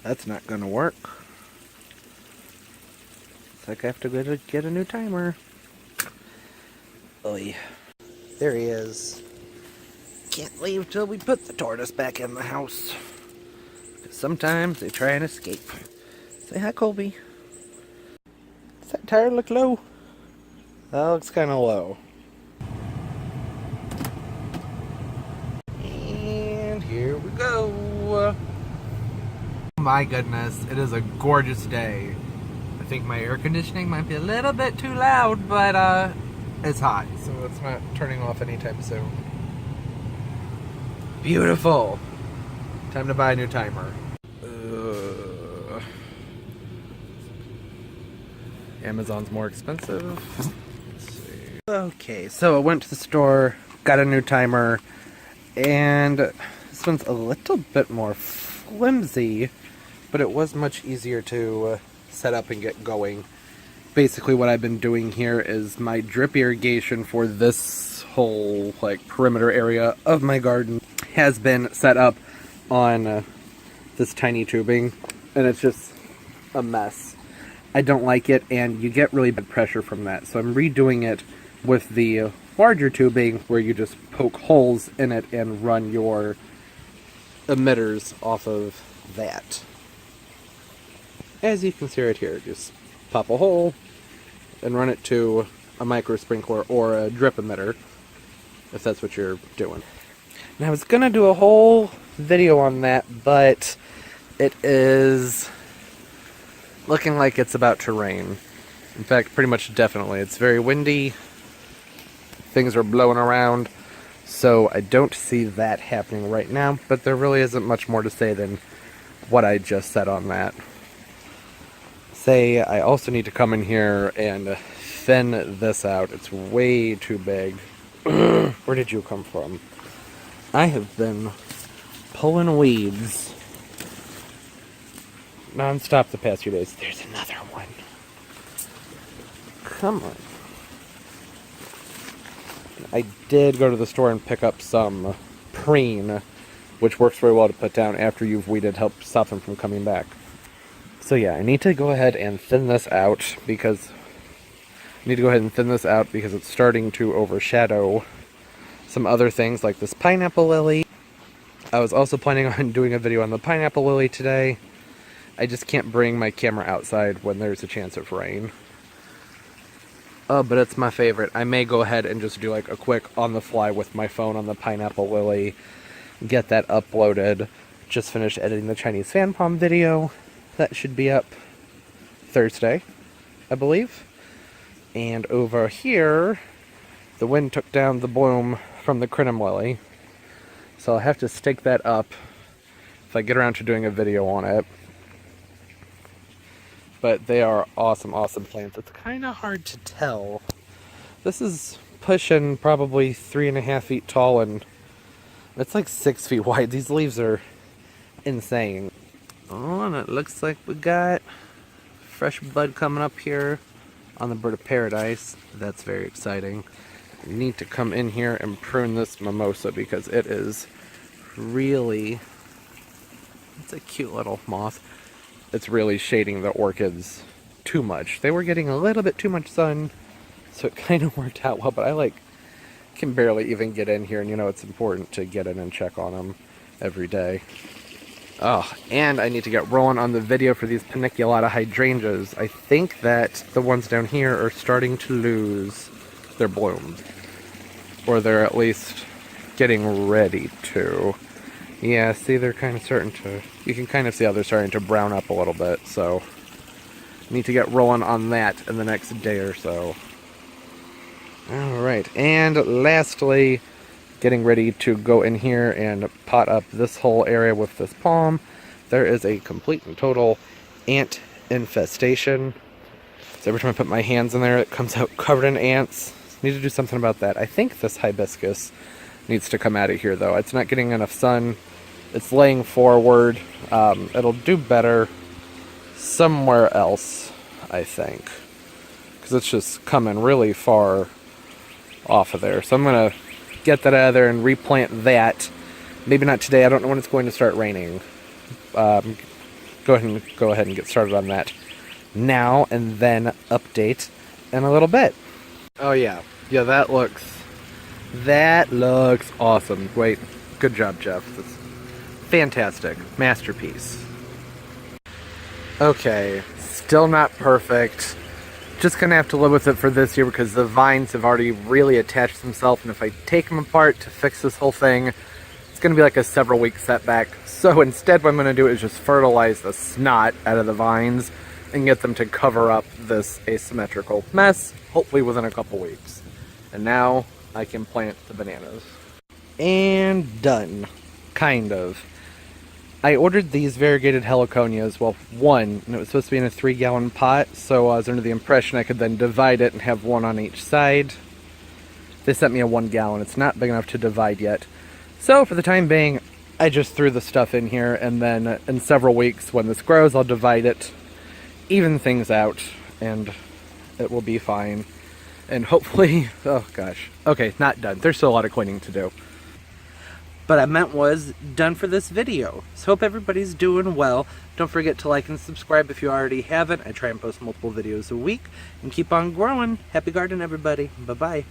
That's not gonna work. It's like I have to get a new timer. Oy. There he is. Can't leave till we put the tortoise back in the house. Sometimes they try and escape. Say hi, Colby. Does that tire look low? That looks kind of low. And here we go. Oh my goodness, it is a gorgeous day. I think my air conditioning might be a little bit too loud, but it's hot, so it's not turning off anytime soon. Beautiful. Time to buy a new timer. Amazon's more expensive. Let's see. Okay, so I went to the store, got a new timer, and this one's a little bit more flimsy, but it was much easier to set up and get going. Basically what I've been doing here is my drip irrigation for this whole perimeter area of my garden has been set up on this tiny tubing, and it's just a mess. I don't like it, and you get really bad pressure from that, so I'm redoing it with the larger tubing where you just poke holes in it and run your emitters off of that. As you can see right here, just pop a hole and run it to a micro sprinkler or a drip emitter, if that's what you're doing. And I was gonna do a whole video on that, but it is looking like it's about to rain. In fact, pretty much definitely. It's very windy. Things are blowing around, so I don't see that happening right now, but there really isn't much more to say than what I just said on that. I also need to come in here and thin this out. It's way too big. Where did you come from? I have been pulling weeds non-stop the past few days. There's another one. Come on. I did go to the store and pick up some preen, which works very well to put down after you've weeded, help stop them from coming back. So yeah, I need to go ahead and thin this out because it's starting to overshadow some other things like this pineapple lily. I was also planning on doing a video on the pineapple lily today. I just can't bring my camera outside when there's a chance of rain. Oh, but it's my favorite. I may go ahead and just do a quick on the fly with my phone on the pineapple lily, get that uploaded. Just finished editing the Chinese fan palm video. That should be up Thursday, I believe. And over here, the wind took down the bloom from the crinum lily. So I'll have to stake that up if I get around to doing a video on it. But they are awesome, awesome plants. It's kind of hard to tell. This is pushing probably 3.5 feet tall, and it's 6 feet wide. These leaves are insane. Oh, and it looks like we got fresh bud coming up here on the bird of paradise. That's very exciting. We need to come in here and prune this mimosa because it is really, it's a cute little moth. It's really shading the orchids too much. They were getting a little bit too much sun, so it kind of worked out well, but I can barely even get in here, and it's important to get in and check on them every day. Oh, and I need to get rolling on the video for these paniculata hydrangeas. I think that the ones down here are starting to lose their bloom. Or they're at least getting ready to. Yeah, see, they're kind of starting to... You can kind of see how they're starting to brown up a little bit, so... Need to get rolling on that in the next day or so. Alright, and lastly, getting ready to go in here and pot up this whole area with this palm. There is a complete and total ant infestation. So every time I put my hands in there, it comes out covered in ants. Need to do something about that. I think this hibiscus needs to come out of here, though. It's not getting enough sun. It's laying forward. It'll do better somewhere else, I think, because it's just coming really far off of there. So I'm going to get that out of there and replant that Maybe not today. I don't know when it's going to start raining. Go ahead and get started on that now, and then update in a little bit. Oh yeah, that looks awesome. Wait, good job, Jeff. That's fantastic, masterpiece. Okay, still not perfect. Just gonna have to live with it for this year because the vines have already really attached themselves, and if I take them apart to fix this whole thing, it's gonna be like a several week setback. So instead what I'm gonna do is just fertilize the snot out of the vines and get them to cover up this asymmetrical mess, hopefully within a couple weeks. And now I can plant the bananas. And done. Kind of. I ordered these variegated heliconias, well, one, and it was supposed to be in a 3-gallon pot, so I was under the impression I could then divide it and have one on each side. They sent me a 1 gallon. It's not big enough to divide yet. So for the time being, I just threw the stuff in here, and then in several weeks when this grows, I'll divide it, even things out, and it will be fine. And hopefully, oh gosh. Okay, not done. There's still a lot of cleaning to do. But I meant was done for this video. So hope everybody's doing well. Don't forget to like and subscribe if you already haven't. I try and post multiple videos a week. And keep on growing. Happy garden, everybody. Bye-bye.